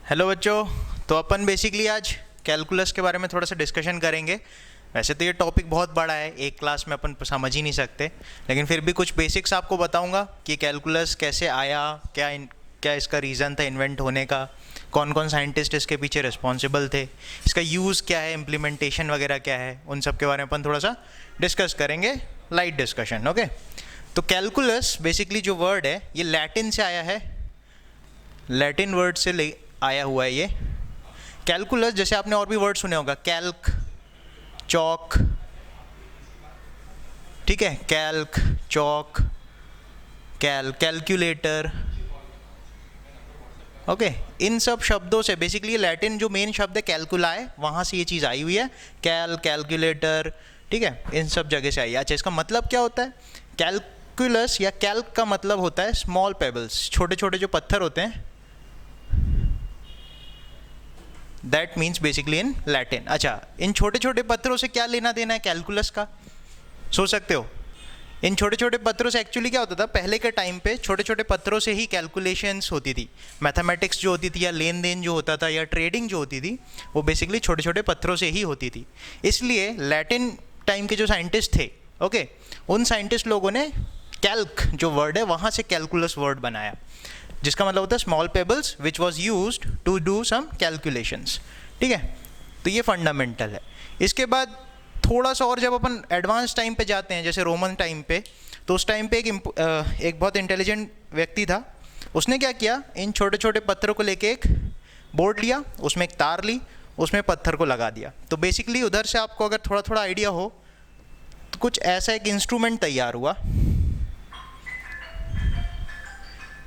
Hello बच्चों। तो अपन basically आज कैलकुलस के बारे में थोड़ा सा डिस्कशन करेंगे। वैसे तो ये टॉपिक बहुत बड़ा है, एक क्लास में अपन समझ ही नहीं सकते, लेकिन फिर भी कुछ बेसिक्स आपको बताऊंगा कि कैलकुलस कैसे आया, क्या इसका रीज़न था इन्वेंट होने का, कौन कौन साइंटिस्ट इसके पीछे रिस्पॉन्सिबल थे, इसका यूज़ क्या है, इम्प्लीमेंटेशन वगैरह क्या है, उन सब के बारे में अपन थोड़ा सा डिस्कस करेंगे, लाइट डिस्कशन। ओके। तो कैलकुलस बेसिकली जो वर्ड है ये लैटिन से आया है, लैटिन वर्ड से आया हुआ है ये कैलकुलस। जैसे आपने और भी वर्ड सुने होगा, कैल्क, चौक, ठीक है, कैल्क, चौक, कैलकुलेटर। ओके, इन सब शब्दों से बेसिकली लैटिन जो मेन शब्द है कैलकुलाए, वहाँ से ये चीज़ आई हुई है, कैलकुलेटर, ठीक है, इन सब जगह से आई है। अच्छा, इसका मतलब क्या होता है? कैलकुलस या कैल्क का मतलब होता है स्मॉल पेबल्स, छोटे छोटे जो पत्थर होते हैं, that means basically in Latin. अच्छा, इन छोटे छोटे पत्थरों से क्या लेना देना है कैलकुलस का, सोच सकते हो? इन छोटे छोटे पत्थरों से एक्चुअली क्या होता था, पहले के टाइम पे छोटे छोटे पत्थरों से ही कैलकुलेशंस होती थी, मैथमेटिक्स जो होती थी या लेन देन जो होता था या ट्रेडिंग जो होती थी, वो बेसिकली छोटे छोटे पत्थरों से ही होती थी। इसलिए लैटिन टाइम के जो साइंटिस्ट थे, ओके, उन साइंटिस्ट लोगों ने कैल्क जो वर्ड है वहाँ से कैलकुलस वर्ड बनाया, जिसका मतलब होता है small pebbles which was used to do some calculations. ठीक है, तो ये फंडामेंटल है। इसके बाद थोड़ा सा और जब अपन एडवांस टाइम पे जाते हैं, जैसे रोमन टाइम पे, तो उस टाइम पे एक बहुत इंटेलिजेंट व्यक्ति था। उसने क्या किया, इन छोटे छोटे पत्थरों को लेके एक बोर्ड लिया, उसमें एक तार ली, उसमें पत्थर को लगा दिया। तो बेसिकली उधर से आपको अगर थोड़ा थोड़ा आइडिया हो तो कुछ ऐसा एक इंस्ट्रूमेंट तैयार हुआ,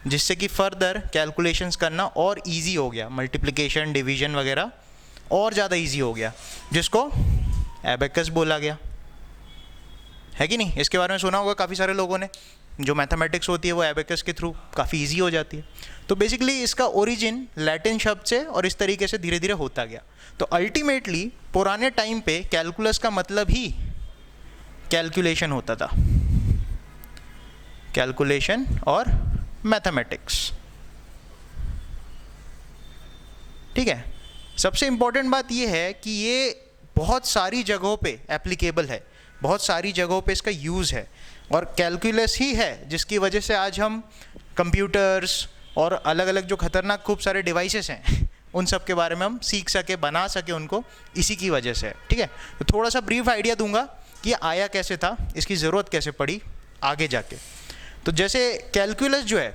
जिससे कि फर्दर कैलकुलेशंस करना और इजी हो गया, मल्टीप्लिकेशन, डिवीजन वगैरह और ज़्यादा इजी हो गया, जिसको एबेकस बोला गया है कि नहीं? इसके बारे में सुना होगा काफ़ी सारे लोगों ने। जो मैथमेटिक्स होती है वो एबेकस के थ्रू काफ़ी इजी हो जाती है। तो बेसिकली इसका ओरिजिन लैटिन शब्द से और इस तरीके से धीरे धीरे होता गया। तो अल्टीमेटली पुराने टाइम पे कैलकुलस का मतलब ही कैलकुलेशन होता था, कैलकुलेशन और मैथमेटिक्स। ठीक है, सबसे इम्पॉर्टेंट बात यह है कि ये बहुत सारी जगहों पे एप्लीकेबल है, बहुत सारी जगहों पे इसका यूज़ है, और कैलकुलस ही है जिसकी वजह से आज हम कंप्यूटर्स और अलग अलग जो खतरनाक खूब सारे डिवाइसेस हैं उन सब के बारे में हम सीख सके, बना सके उनको, इसी की वजह से। ठीक है, तो थोड़ा सा ब्रीफ आइडिया दूंगा कि आया कैसे था, इसकी ज़रूरत कैसे पड़ी आगे जाके। तो जैसे कैलकुलस जो है,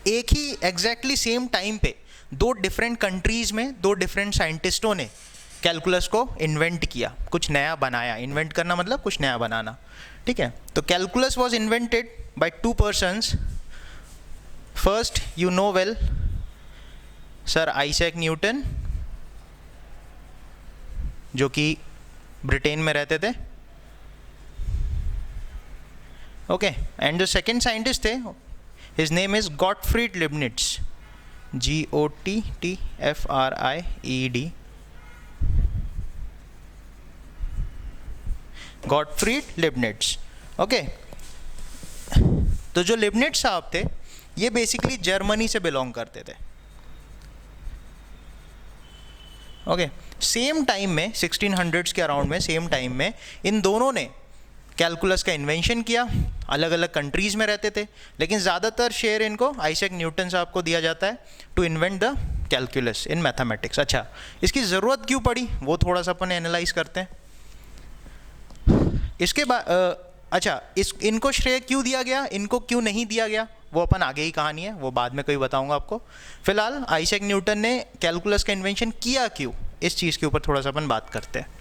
एक ही एग्जैक्टली सेम टाइम पे दो डिफरेंट कंट्रीज़ में दो डिफरेंट साइंटिस्टों ने कैलकुलस को इन्वेंट किया, कुछ नया बनाया। इन्वेंट करना मतलब कुछ नया बनाना। ठीक है, तो calculus was invented by two persons. First, you know well, sir Isaac Newton, जो कि ब्रिटेन में रहते थे। ओके, एंड जो सेकेंड साइंटिस्ट थे, his name is Gottfried Leibniz, GOTTFRIED, Gottfried Leibniz. Okay, तो जो लिबनिट्ज साहब थे ये बेसिकली जर्मनी से बिलोंग करते थे। ओके, सेम टाइम में 1600s के अराउंड में, सेम टाइम में इन दोनों ने कैलकुलस का इन्वेंशन किया। अलग अलग कंट्रीज़ में रहते थे, लेकिन ज़्यादातर शेयर इनको आइजैक न्यूटन साहब को दिया जाता है to invent the calculus in mathematics. अच्छा, इसकी ज़रूरत क्यों पड़ी वो थोड़ा सा अपन एनालाइज करते हैं। इसके बाद अच्छा, इनको श्रेय क्यों दिया गया, इनको क्यों नहीं दिया गया, वो अपन आगे ही कहानी है, वो बाद में कभी बताऊंगा आपको। फिलहाल आइजैक न्यूटन ने कैलकुलस का इन्वेंशन किया क्यों, इस चीज़ के ऊपर थोड़ा सा अपन बात करते हैं।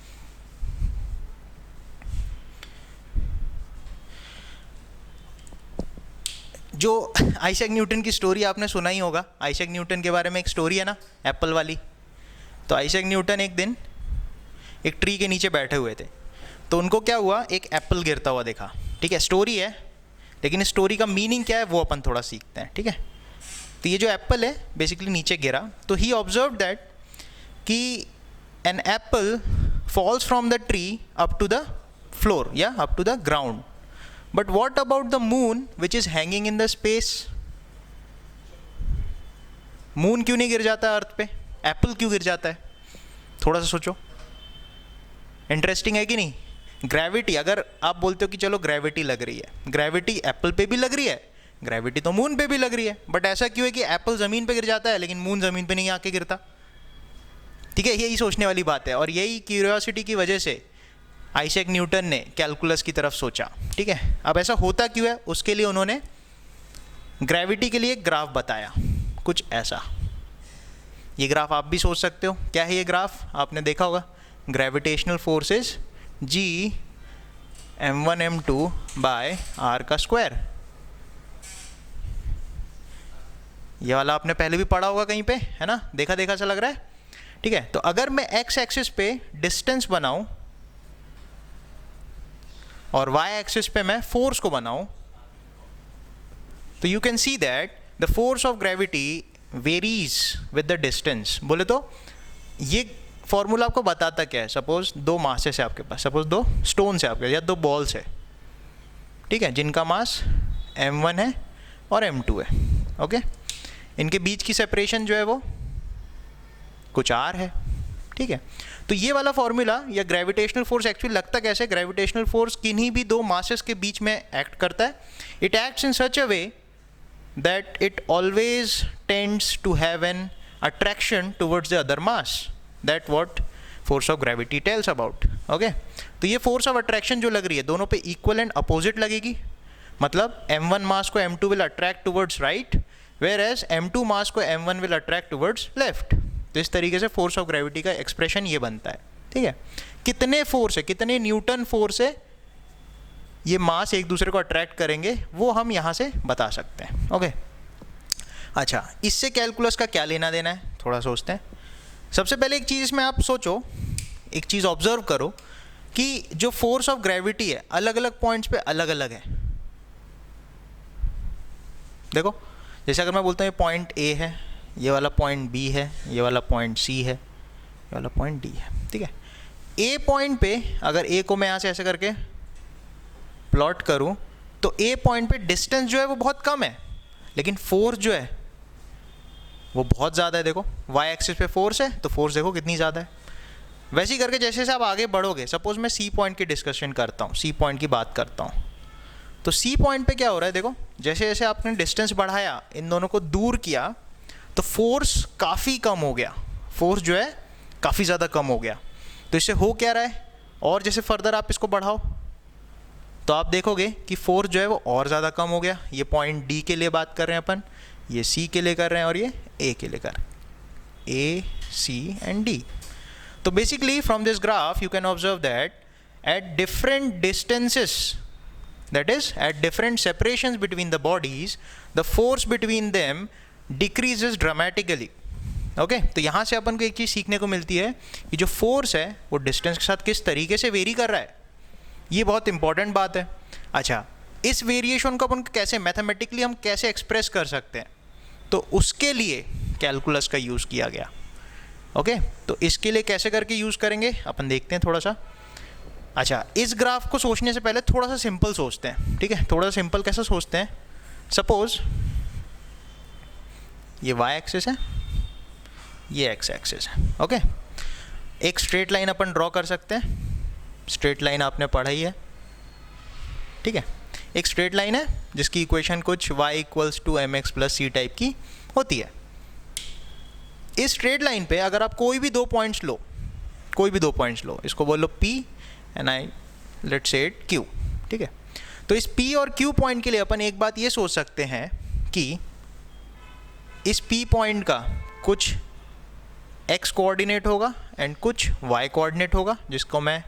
जो आइजैक न्यूटन की स्टोरी आपने सुना ही होगा, आइजैक न्यूटन के बारे में एक स्टोरी है ना, एप्पल वाली। तो आइजैक न्यूटन एक दिन एक ट्री के नीचे बैठे हुए थे, तो उनको क्या हुआ, एक एप्पल गिरता हुआ देखा। ठीक है, स्टोरी है, लेकिन इस स्टोरी का मीनिंग क्या है वो अपन थोड़ा सीखते हैं। ठीक है, तो ये जो एप्पल है बेसिकली नीचे गिरा, तो ही ऑब्जर्व दैट कि an apple falls from the tree up to the floor या up to the ground, but what about the moon which is hanging in the space? Moon क्यों नहीं गिर जाता अर्थ पे, एप्पल क्यों गिर जाता है? थोड़ा सा सोचो, इंटरेस्टिंग है कि नहीं? ग्रेविटी, अगर आप बोलते हो कि चलो ग्रेविटी लग रही है, ग्रेविटी एप्पल पे भी लग रही है, ग्रेविटी तो मून पे भी लग रही है, बट ऐसा क्यों है कि एप्पल ज़मीन पे गिर जाता है लेकिन मून ज़मीन पे नहीं आके गिरता? ठीक है, यही सोचने वाली बात है, और यही क्यूरियोसिटी की वजह से आइजैक न्यूटन ने कैलकुलस की तरफ सोचा। ठीक है, अब ऐसा होता क्यों है, उसके लिए उन्होंने ग्रेविटी के लिए एक ग्राफ बताया, कुछ ऐसा। ये ग्राफ आप भी सोच सकते हो, क्या है ये ग्राफ? आपने देखा होगा, gravitational forces G m1 m2 by r का स्क्वायर। ये वाला आपने पहले भी पढ़ा होगा कहीं पे, है ना? देखा देखा सा लग रहा है। ठीक है, तो अगर मैं x एक्सिस पे डिस्टेंस बनाऊं और y एक्सिस पे मैं फोर्स को बनाऊं, तो you can see that the force of gravity varies with the distance. बोले तो ये फॉर्मूला आपको बताता क्या है? सपोज दो मासेस है आपके पास, सपोज दो स्टोन्स है आपके, या दो बॉल्स है, ठीक है, जिनका मास m1 है और m2 है। ओके, इनके बीच की सेपरेशन जो है वो कुछ r है। ठीक है, तो ये वाला फॉर्मूला या ग्रेविटेशनल फोर्स एक्चुअली लगता कैसे? ग्रेविटेशनल फोर्स किन्हीं भी दो मासेस के बीच में एक्ट करता है। It acts in such a way that it always tends to have an attraction towards the other mass. That what force of gravity tells about. Okay, तो ये फोर्स ऑफ अट्रैक्शन जो लग रही है दोनों पे इक्वल एंड अपोजिट लगेगी। मतलब m1 मास को m2 will attract towards right, whereas m2 mass को m1 will attract towards left. तो इस तरीके से फोर्स ऑफ ग्रेविटी का एक्सप्रेशन ये बनता है। ठीक है, कितने फोर्स है, कितने न्यूटन फोर्स है ये मास एक दूसरे को अट्रैक्ट करेंगे, वो हम यहाँ से बता सकते हैं। ओके, अच्छा, इससे कैलकुलस का क्या लेना देना है, थोड़ा सोचते हैं। सबसे पहले एक चीज़ इसमें आप सोचो, एक चीज़ ऑब्जर्व करो कि जो फोर्स ऑफ ग्रेविटी है अलग अलग पॉइंट्स पे अलग अलग है। देखो, जैसे अगर मैं बोलता हूँ ये पॉइंट ए है, ये वाला पॉइंट बी है, ये वाला पॉइंट सी है, ये वाला पॉइंट डी है। ठीक है, ए पॉइंट पे अगर ए को मैं यहाँ से ऐसे करके प्लॉट करूँ तो ए पॉइंट पे डिस्टेंस जो है वो बहुत कम है, लेकिन फोर्स जो है वो बहुत ज़्यादा है। देखो, वाई एक्सिस पे फोर्स है तो फोर्स देखो कितनी ज़्यादा है। वैसे ही करके जैसे जैसे आप आगे बढ़ोगे, सपोज मैं सी पॉइंट की डिस्कशन करता हूँ, सी पॉइंट की बात करता हूँ, तो सी पॉइंट पे क्या हो रहा है? देखो, जैसे जैसे आपने डिस्टेंस बढ़ाया, इन दोनों को दूर किया, तो फोर्स काफ़ी कम हो गया, फोर्स जो है काफ़ी ज़्यादा कम हो गया। तो इससे हो क्या रहा है? और जैसे फर्दर आप इसको बढ़ाओ तो आप देखोगे कि फोर्स जो है वो और ज़्यादा कम हो गया। ये पॉइंट डी के लिए बात कर रहे हैं अपन, ये सी के लिए कर रहे हैं, और ये ए के लिए कर रहे हैं, ए सी एंड डी। तो basically from this graph you can observe that at different distances, that is at different separations between the bodies, the force between them decreases dramatically. Okay, तो यहाँ से अपन को एक चीज़ सीखने को मिलती है कि जो फोर्स है वो डिस्टेंस के साथ किस तरीके से वेरी कर रहा है। ये बहुत इंपॉर्टेंट बात है। अच्छा, इस वेरिएशन को अपन कैसे मैथमेटिकली हम कैसे एक्सप्रेस कर सकते हैं, तो उसके लिए कैलकुलस का यूज़ किया गया। ओके, तो इसके लिए कैसे करके यूज़ करेंगे अपन देखते हैं थोड़ा सा। अच्छा, इस ग्राफ को सोचने से पहले थोड़ा सा सिंपल सोचते हैं। ठीक है, थोड़ा सा सिंपल कैसे सोचते हैं? सपोज ये y एक्सिस है, ये x एक्सिस है। ओके, एक स्ट्रेट लाइन अपन ड्रॉ कर सकते हैं। स्ट्रेट लाइन आपने पढ़ाई है, ठीक है, एक स्ट्रेट लाइन है जिसकी इक्वेशन कुछ y equals to mx plus C type की होती है। इस स्ट्रेट लाइन पे अगर आप कोई भी दो पॉइंट्स लो, कोई भी दो पॉइंट्स लो, इसको बोलो P and I let's say it Q। ठीक है, तो इस P और Q पॉइंट के लिए अपन एक बात ये सोच सकते हैं कि इस P पॉइंट का कुछ x कोऑर्डिनेट होगा एंड कुछ y कोऑर्डिनेट होगा, जिसको मैं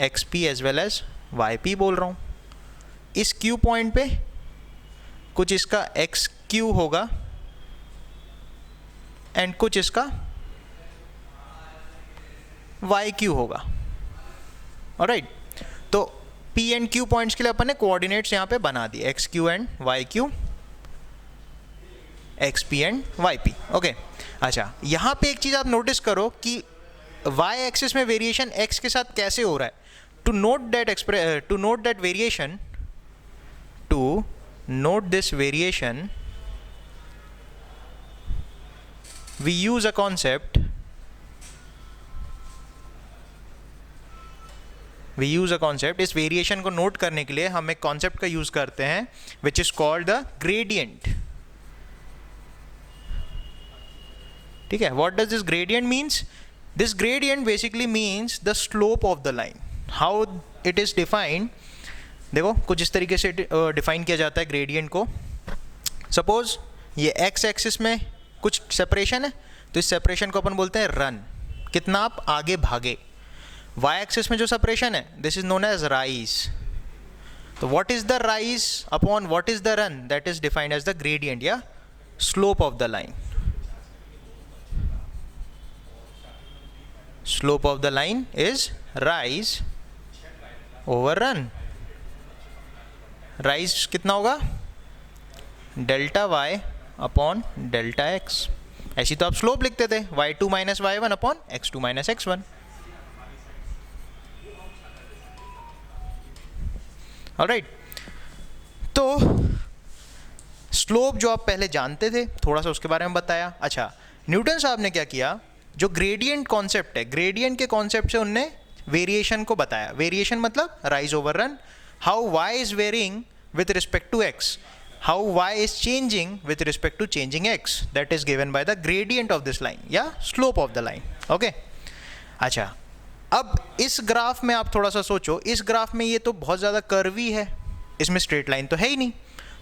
xp as well as yp बोल रहा हूँ। इस Q पॉइंट पे कुछ इसका xq होगा एंड कुछ इसका yq होगा। ऑलराइट, तो P एंड Q पॉइंट्स के लिए अपन ने कोऑर्डिनेट्स यहाँ पे बना दिए, xq and yq, xp and yp। Okay, अच्छा, यहाँ पे एक चीज़ आप नोटिस करो कि y एक्सिस में वेरिएशन x के साथ कैसे हो रहा है। To note that variation, to note this variation we use a concept, इस वेरिएशन को नोट करने के लिए हम एक कॉन्सेप्ट का यूज करते हैं which is called the gradient. ठीक है, what does this gradient means? This gradient basically means the slope of the line. How it is defined, देखो कुछ इस तरीके से डिफाइन किया जाता है ग्रेडियंट को. सपोज ये एक्स एक्सिस में कुछ सेपरेशन है, तो इस सेपरेशन को अपन बोलते हैं रन, कितना आप आगे भागे. वाई एक्सिस में जो सेपरेशन है, this is known as rise. तो what is the rise upon what is the run, that is defined as the gradient या slope of the line. Slope of the line is rise over run. Rise कितना होगा? Delta y upon delta x. ऐसी तो आप slope लिखते थे, y2 minus y1 upon x2 minus x1. Alright, तो slope जो आप पहले जानते थे, थोड़ा सा उसके बारे में बताया. अच्छा, न्यूटन साहब ने क्या किया, जो ग्रेडियंट कॉन्सेप्ट है, ग्रेडियंट के कॉन्सेप्ट से उनने वेरिएशन को बताया. वेरिएशन मतलब rise over run. How y is varying with respect to x, how y is changing with respect to changing x, that is given by the gradient of this line या slope of the line. okay? अच्छा, अब इस graph में आप थोड़ा सा सोचो, इस ग्राफ में ये तो बहुत ज़्यादा कर्वी है, इसमें स्ट्रेट लाइन तो है ही नहीं.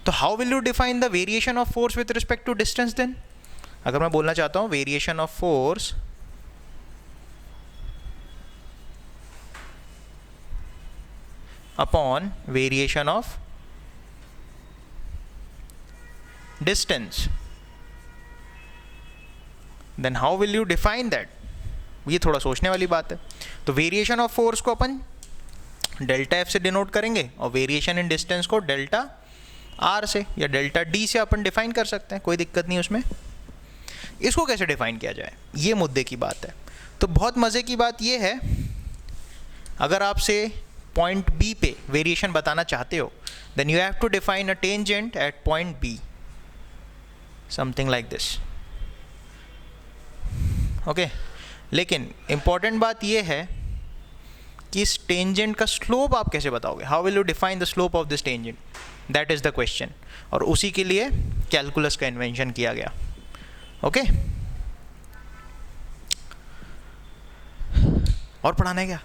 तो how will you define the variation of force with respect to distance then? अगर मैं बोलना चाहता हूँ variation of force upon variation of distance, then how will you define that? ये थोड़ा सोचने वाली बात है. तो वेरिएशन ऑफ फोर्स को अपन डेल्टा एफ से डिनोट करेंगे और वेरिएशन इन डिस्टेंस को डेल्टा आर से या डेल्टा डी से अपन डिफाइन कर सकते हैं, कोई दिक्कत नहीं उसमें. इसको कैसे डिफाइन किया जाए, ये मुद्दे की बात है. तो बहुत मज़े की बात ये है, अगर आपसे पॉइंट बी पे वेरिएशन बताना चाहते हो, then you have to define a tangent at point B, something like this. Okay, लेकिन इंपॉर्टेंट बात यह है कि इस टेंजेंट का स्लोप आप कैसे बताओगे? How will you define the slope of this tangent, that is the question. और उसी के लिए कैलकुलस का इन्वेंशन किया गया. ओके, और पढ़ाना है क्या?